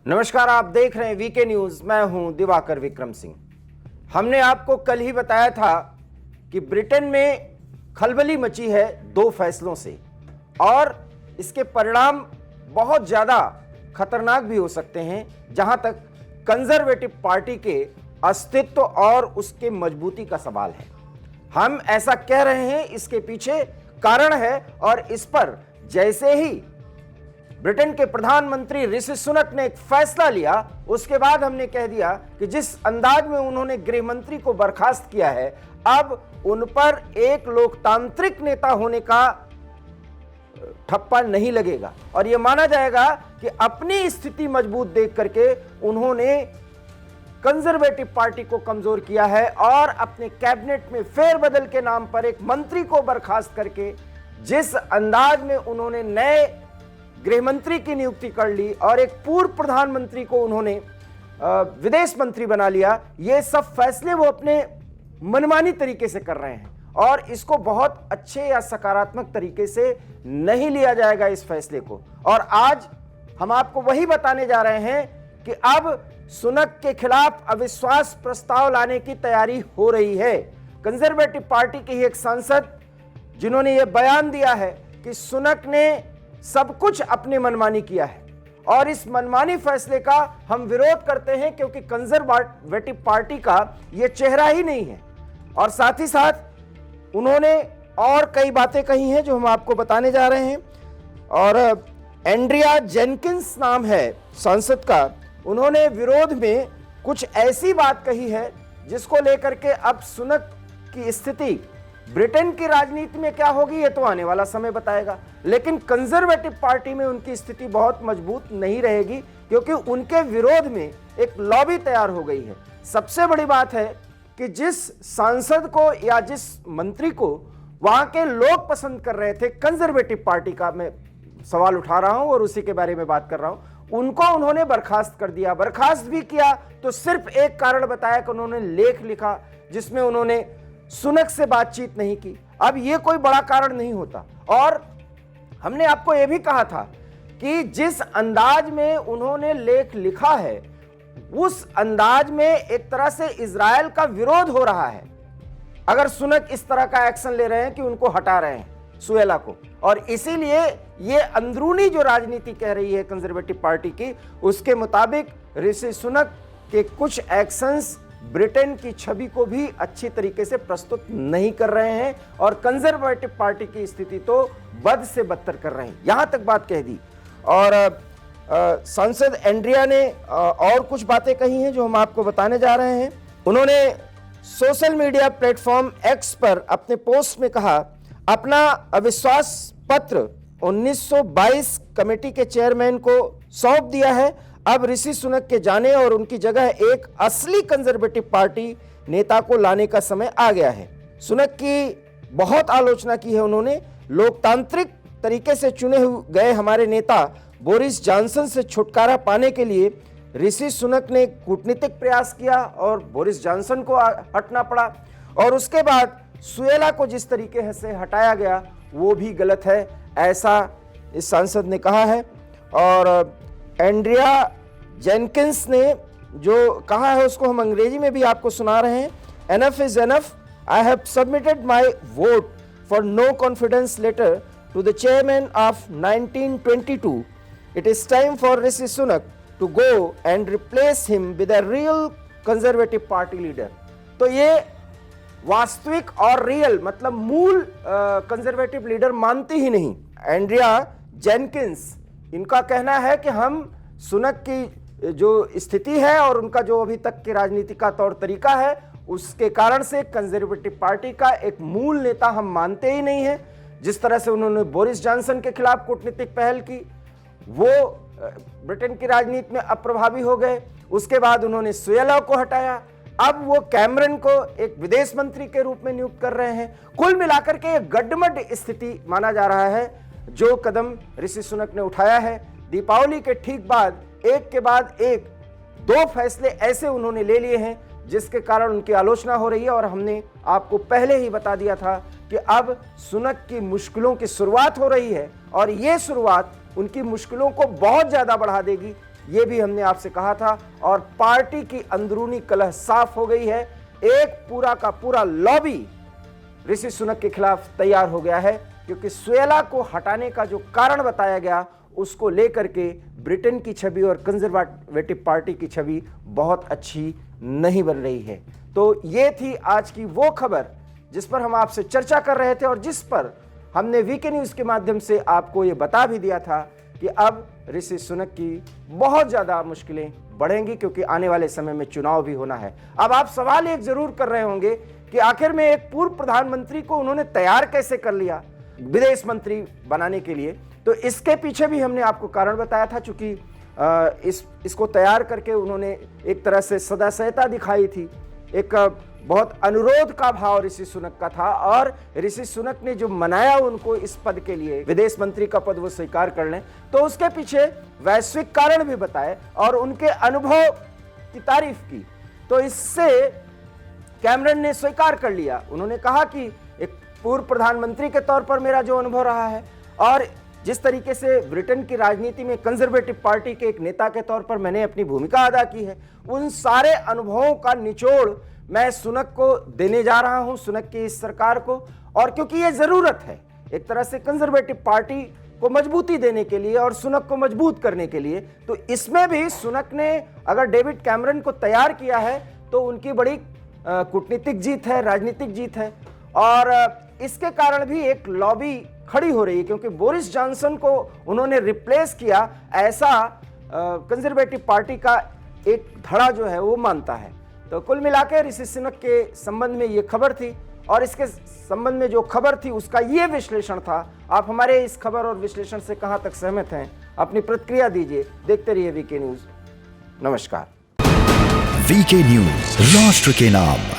नमस्कार, आप देख रहे हैं वीके न्यूज। मैं हूं दिवाकर विक्रम सिंह। हमने आपको कल ही बताया था कि ब्रिटेन में खलबली मची है दो फैसलों से और इसके परिणाम बहुत ज़्यादा खतरनाक भी हो सकते हैं, जहां तक कंजर्वेटिव पार्टी के अस्तित्व और उसके मजबूती का सवाल है। हम ऐसा कह रहे हैं, इसके पीछे कारण है और इस पर जैसे ही ब्रिटेन के प्रधानमंत्री ऋषि सुनक ने एक फैसला लिया, उसके बाद हमने कह दिया कि जिस अंदाज में उन्होंने गृह मंत्री को बर्खास्त किया है, अब उन पर एक लोकतांत्रिक नेता होने का ठप्पा नहीं लगेगा और यह माना जाएगा कि अपनी स्थिति मजबूत देख करके उन्होंने कंजर्वेटिव पार्टी को कमजोर किया है और अपने कैबिनेट में फेरबदल के नाम पर एक मंत्री को बर्खास्त करके जिस अंदाज में उन्होंने नए गृह मंत्री की नियुक्ति कर ली और एक पूर्व प्रधानमंत्री को उन्होंने विदेश मंत्री बना लिया, ये सब फैसले वो अपने मनमानी तरीके से कर रहे हैं और इसको बहुत अच्छे या सकारात्मक तरीके से नहीं लिया जाएगा इस फैसले को। और आज हम आपको वही बताने जा रहे हैं कि अब सुनक के खिलाफ अविश्वास प्रस्ताव लाने की तैयारी हो रही है। कंजर्वेटिव पार्टी की एक सांसद जिन्होंने ये बयान दिया है कि सुनक ने सब कुछ अपने मनमानी किया है और इस मनमानी फैसले का हम विरोध करते हैं क्योंकि कंजर्वेटिव पार्टी का यह चेहरा ही नहीं है। और साथ ही साथ उन्होंने और कई बातें कही हैं जो हम आपको बताने जा रहे हैं। और एंड्रिया जेनकिंस नाम है सांसद का, उन्होंने विरोध में कुछ ऐसी बात कही है जिसको लेकर के अब सुनक की स्थिति ब्रिटेन की राजनीति में क्या होगी ये तो आने वाला समय बताएगा, लेकिन कंजर्वेटिव पार्टी में उनकी स्थिति बहुत मजबूत नहीं रहेगी क्योंकि उनके विरोध में एक लॉबी तैयार हो गई है। सबसे बड़ी बात है कि जिस सांसद को या जिस मंत्री को वहां के लोग पसंद कर रहे थे, कंजर्वेटिव पार्टी का मैं सवाल उठा रहा हूं और उसी के बारे में बात कर रहा हूं, उनको उन्होंने बर्खास्त कर दिया। बर्खास्त भी किया तो सिर्फ एक कारण बताया कि उन्होंने लेख लिखा जिसमें उन्होंने सुनक से बातचीत नहीं की। अब यह कोई बड़ा कारण नहीं होता। और हमने आपको यह भी कहा था कि जिस अंदाज में उन्होंने लेख लिखा है उस अंदाज में एक तरह से इजराइल का विरोध हो रहा है अगर सुनक इस तरह का एक्शन ले रहे हैं कि उनको हटा रहे हैं सुएला को। और इसीलिए ये अंदरूनी जो राजनीति कह रही है कंजर्वेटिव पार्टी की, उसके मुताबिक ऋषि सुनक के कुछ एक्शंस ब्रिटेन की छवि को भी अच्छी तरीके से प्रस्तुत नहीं कर रहे हैं और कंजर्वेटिव पार्टी की स्थिति तो बद से बदतर कर रहे हैं, यहां तक बात कह दी। और सांसद एंड्रिया ने और कुछ बातें कही हैं जो हम आपको बताने जा रहे हैं। उन्होंने सोशल मीडिया प्लेटफॉर्म एक्स पर अपने पोस्ट में कहा, अपना अविश्वास पत्र 1922 कमेटी के चेयरमैन को सौंप दिया है। अब ऋषि सुनक के जाने और उनकी जगह एक असली कंजर्वेटिव पार्टी नेता को लाने का समय आ गया है। सुनक की बहुत आलोचना की है उन्होंने। लोकतांत्रिक तरीके से चुने गए हमारे नेता बोरिस जॉनसन से छुटकारा पाने के लिए ऋषि सुनक ने कूटनीतिक प्रयास किया और बोरिस जॉनसन को हटना पड़ा और उसके बाद सुएला को जिस तरीके से हटाया गया वो भी गलत है, ऐसा इस सांसद ने कहा है। और एंड्रिया जेनकिंस ने जो कहा है उसको हम अंग्रेजी में भी आपको सुना रहे हैं। Enough is enough, I have submitted my vote for no confidence letter to the chairman of 1922। It is time for Rishi Sunak to go and replace him with a real Conservative party leader. तो ये वास्तविक और real मतलब मूल conservative leader मानते ही नहीं। Andrea Jenkins, इनका कहना है कि हम सुनक की जो स्थिति है और उनका जो अभी तक की राजनीति का तौर तरीका है उसके कारण से कंजर्वेटिव पार्टी का एक मूल नेता हम मानते ही नहीं है। जिस तरह से उन्होंने बोरिस जॉनसन के खिलाफ कूटनीतिक पहल की वो ब्रिटेन की राजनीति में अप्रभावी हो गए। उसके बाद उन्होंने सुएला को हटाया, अब वो कैमरन को एक विदेश मंत्री के रूप में नियुक्त कर रहे हैं। कुल मिलाकर के एक गड्ढमड स्थिति माना जा रहा है जो कदम ऋषि सुनक ने उठाया है। दीपावली के ठीक बाद एक दो फैसले ऐसे उन्होंने ले लिए हैं जिसके कारण उनकी आलोचना हो रही है। और हमने आपको पहले ही बता दिया था कि अब सुनक की मुश्किलों की शुरुआत हो रही है और ये शुरुआत उनकी मुश्किलों को बहुत ज्यादा बढ़ा देगी। ये भी हमने आपसे कहा था और पार्टी की अंदरूनी कलह साफ हो गई है। एक पूरा का पूरा लॉबी ऋषि सुनक के खिलाफ तैयार हो गया है, क्योंकि सुएला को हटाने का जो कारण बताया गया उसको लेकर के ब्रिटेन की छवि और कंजर्वेटिव पार्टी की छवि बहुत अच्छी नहीं बन रही है। तो ये थी आज की वो खबर जिस पर हम आपसे चर्चा कर रहे थे और जिस पर हमने वीके न्यूज के माध्यम से आपको ये बता भी दिया था कि अब ऋषि सुनक की बहुत ज्यादा मुश्किलें बढ़ेंगी, क्योंकि आने वाले समय में चुनाव भी होना है। अब आप सवाल एक जरूर कर रहे होंगे कि आखिर में एक पूर्व प्रधानमंत्री को उन्होंने तैयार कैसे कर लिया विदेश मंत्री बनाने के लिए। तो इसके पीछे भी हमने आपको कारण बताया था, चूंकि इसको तैयार करके उन्होंने एक तरह से सदाशयता दिखाई थी, एक बहुत अनुरोध का भाव ऋषि सुनक का था और ऋषि सुनक ने जो मनाया उनको इस पद के लिए, विदेश मंत्री का पद वो स्वीकार कर लें, तो उसके पीछे वैश्विक कारण भी बताए और उनके अनुभव की तारीफ की। तो इससे कैमरन ने स्वीकार कर लिया। उन्होंने कहा कि एक पूर्व प्रधानमंत्री के तौर पर मेरा जो अनुभव रहा है और जिस तरीके से ब्रिटेन की राजनीति में कंजर्वेटिव पार्टी के एक नेता के तौर पर मैंने अपनी भूमिका अदा की है, उन सारे अनुभवों का निचोड़ मैं सुनक को देने जा रहा हूं, सुनक की इस सरकार को। और क्योंकि ये जरूरत है एक तरह से कंजर्वेटिव पार्टी को मजबूती देने के लिए और सुनक को मजबूत करने के लिए, तो इसमें भी सुनक ने अगर डेविड कैमरन को तैयार किया है तो उनकी बड़ी कूटनीतिक जीत है, राजनीतिक जीत है। और इसके कारण भी एक लॉबी खड़ी हो रही है, क्योंकि बोरिस जॉनसन को उन्होंने रिप्लेस किया, ऐसा कंजर्वेटिव पार्टी का एक धड़ा जो है वो मानता है। तो कुल मिलाकर ऋषि सुनक के संबंध में ये खबर थी और इसके संबंध में जो खबर थी उसका ये विश्लेषण था। आप हमारे इस खबर और विश्लेषण से कहां तक सहमत हैं, अपनी प्रतिक्रिया दीजिए। देखते रहिए वीके न्यूज। नमस्कार। वीके न्यूज, राष्ट्र के नाम।